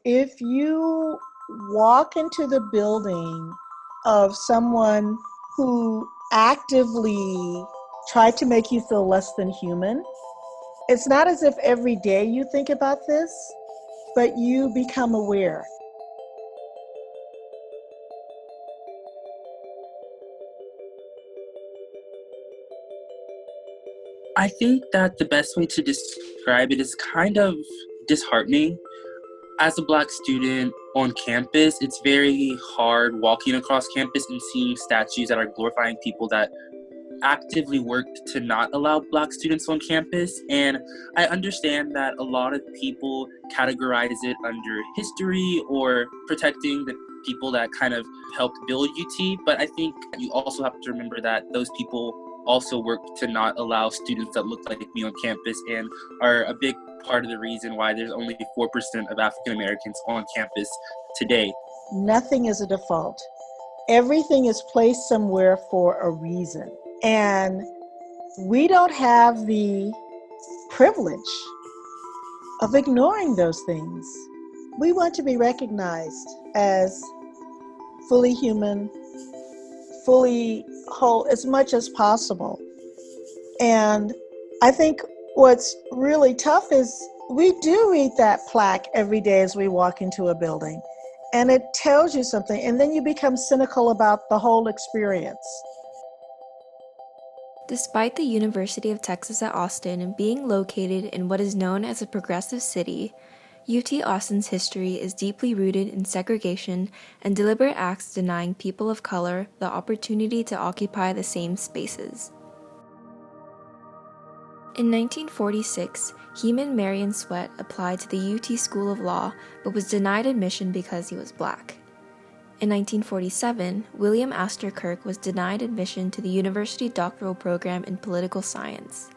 If you walk into the building of someone who actively tried to make you feel less than human, it's not as if every day you think about this, but you become aware. I think that the best way to describe it is kind of disheartening. As a Black student on campus, it's very hard walking across campus and seeing statues that are glorifying people that actively worked to not allow Black students on campus. And I understand that a lot of people categorize it under history or protecting the people that kind of helped build UT, but I think you also have to remember that those people also worked to not allow students that look like me on campus and are a big part of the reason why there's only 4% of African Americans on campus today. Nothing is a default. Everything is placed somewhere for a reason. And we don't have the privilege of ignoring those things. We want to be recognized as fully human, fully whole as much as possible. And I think what's really tough is we do read that plaque every day as we walk into a building, and it tells you something, and then you become cynical about the whole experience. Despite the University of Texas at Austin being located in what is known as a progressive city, UT Austin's history is deeply rooted in segregation and deliberate acts denying people of color the opportunity to occupy the same spaces. In 1946, Heman Marion Sweat applied to the UT School of Law but was denied admission because he was Black. In 1947, William Astor Kirk was denied admission to the university doctoral program in political science.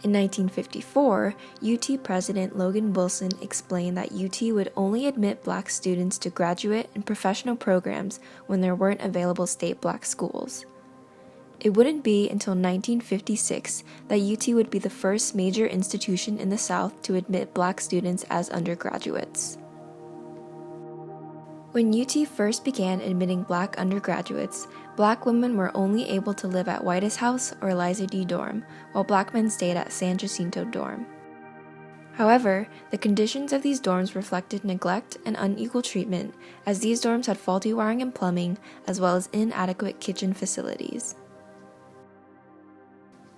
In 1954, UT President Logan Wilson explained that UT would only admit Black students to graduate and professional programs when there weren't available state Black schools. It wouldn't be until 1956 that UT would be the first major institution in the South to admit Black students as undergraduates. When UT first began admitting Black undergraduates, Black women were only able to live at White's House or Eliza D. dorm, while Black men stayed at San Jacinto dorm. However, the conditions of these dorms reflected neglect and unequal treatment, as these dorms had faulty wiring and plumbing, as well as inadequate kitchen facilities.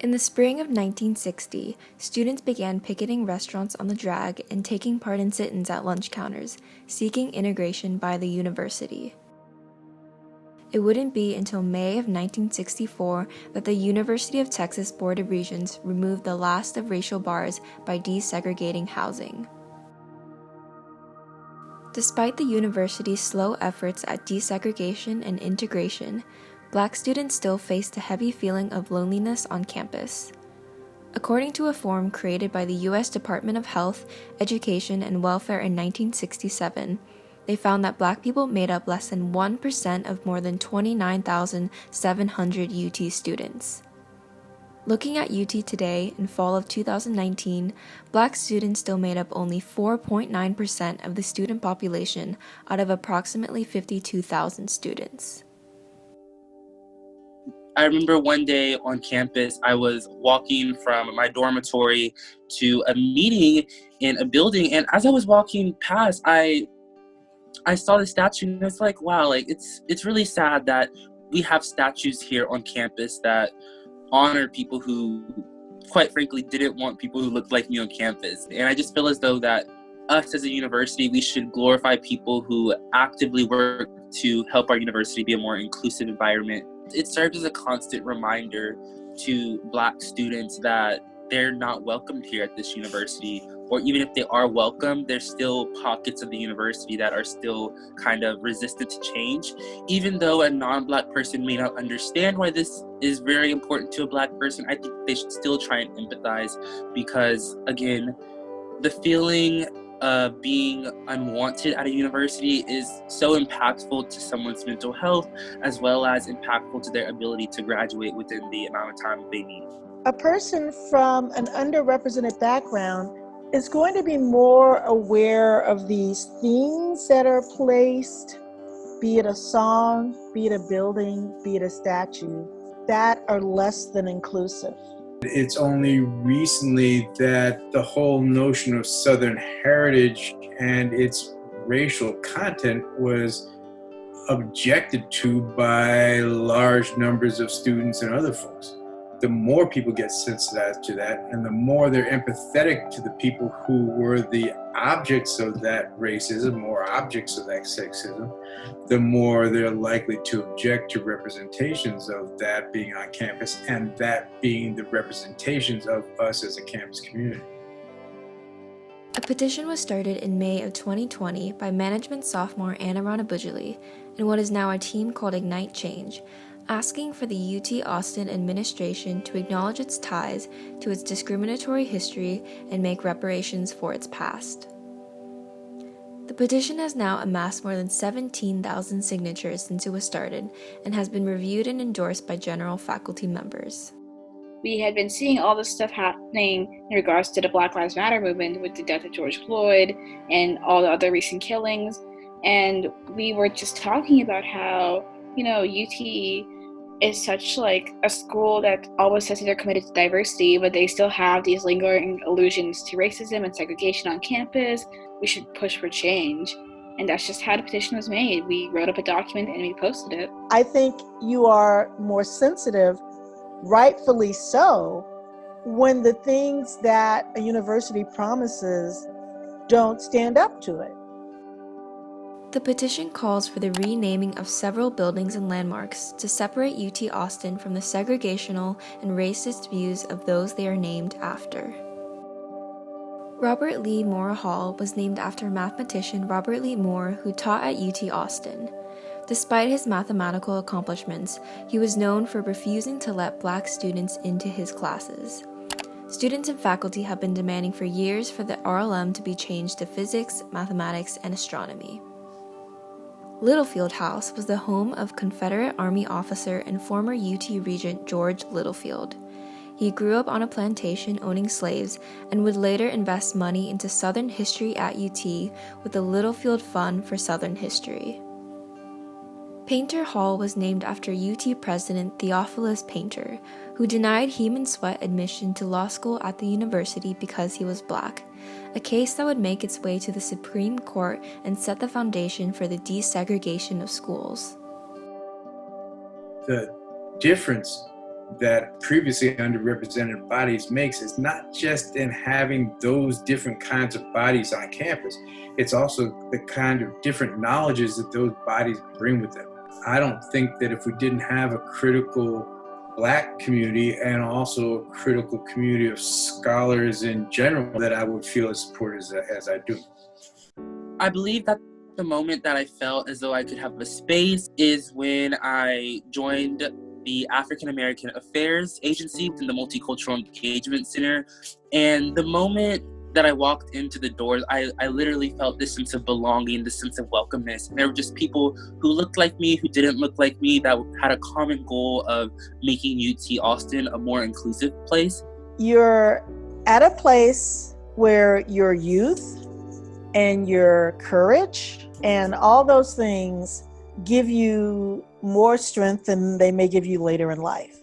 In the spring of 1960, students began picketing restaurants on the drag and taking part in sit-ins at lunch counters, seeking integration by the university. It wouldn't be until May of 1964 that the University of Texas Board of Regents removed the last of racial bars by desegregating housing. Despite the university's slow efforts at desegregation and integration, Black students still faced a heavy feeling of loneliness on campus. According to a form created by the U.S. Department of Health, Education, and Welfare in 1967, they found that Black people made up less than 1% of more than 29,700 UT students. Looking at UT today, in fall of 2019, Black students still made up only 4.9% of the student population out of approximately 52,000 students. I remember one day on campus, I was walking from my dormitory to a meeting in a building, and as I was walking past, I saw the statue, and it's like, wow, like it's really sad that we have statues here on campus that honor people who, quite frankly, didn't want people who looked like me on campus. And I just feel as though that us as a university, we should glorify people who actively work to help our university be a more inclusive environment. It serves as a constant reminder to Black students that they're not welcomed here at this university, or even if they are welcome, there's still pockets of the university that are still kind of resistant to change. Even though a non-Black person may not understand why this is very important to a Black person, I think they should still try and empathize, because again, the feeling of being unwanted at a university is so impactful to someone's mental health, as well as impactful to their ability to graduate within the amount of time they need. A person from an underrepresented background is going to be more aware of these things that are placed, be it a song, be it a building, be it a statue, that are less than inclusive. It's only recently that the whole notion of Southern heritage and its racial content was objected to by large numbers of students and other folks. The more people get sensitized to that, and the more they're empathetic to the people who were the objects of that racism or objects of that sexism, the more they're likely to object to representations of that being on campus and that being the representations of us as a campus community. A petition was started in May of 2020 by management sophomore Anna Ranabujali in what is now a team called Ignite Change, asking for the UT Austin administration to acknowledge its ties to its discriminatory history and make reparations for its past. The petition has now amassed more than 17,000 signatures since it was started and has been reviewed and endorsed by general faculty members. We had been seeing all this stuff happening in regards to the Black Lives Matter movement with the death of George Floyd and all the other recent killings. And we were just talking about how, UT is such like a school that always says they're committed to diversity, but they still have these lingering allusions to racism and segregation on campus. We should push for change. And that's just how the petition was made. We wrote up a document and we posted it. I think you are more sensitive, rightfully so, when the things that a university promises don't stand up to it. The petition calls for the renaming of several buildings and landmarks to separate UT Austin from the segregational and racist views of those they are named after. Robert Lee Moore Hall was named after mathematician Robert Lee Moore, who taught at UT Austin. Despite his mathematical accomplishments, he was known for refusing to let Black students into his classes. Students and faculty have been demanding for years for the RLM to be changed to physics, mathematics, and astronomy. Littlefield House was the home of Confederate Army officer and former UT Regent George Littlefield. He grew up on a plantation owning slaves and would later invest money into Southern history at UT with the Littlefield Fund for Southern History. Painter Hall was named after UT President Theophilus Painter, who denied Heman Sweat admission to law school at the university because he was Black, a case that would make its way to the Supreme Court and set the foundation for the desegregation of schools. The difference that previously underrepresented bodies makes is not just in having those different kinds of bodies on campus, it's also the kind of different knowledges that those bodies bring with them. I don't think that if we didn't have a critical Black community and also a critical community of scholars in general, that I would feel as supported as I do. I believe that the moment that I felt as though I could have a space is when I joined the African American Affairs Agency within the Multicultural Engagement Center. And the moment that I walked into the doors, I literally felt this sense of belonging, this sense of welcomeness. And there were just people who looked like me, who didn't look like me, that had a common goal of making UT Austin a more inclusive place. You're at a place where your youth and your courage and all those things give you more strength than they may give you later in life.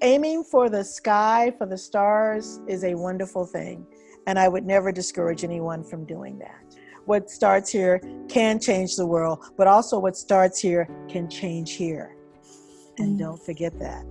Aiming for the sky, for the stars, is a wonderful thing. And I would never discourage anyone from doing that. What starts here can change the world, but also what starts here can change here. And don't forget that.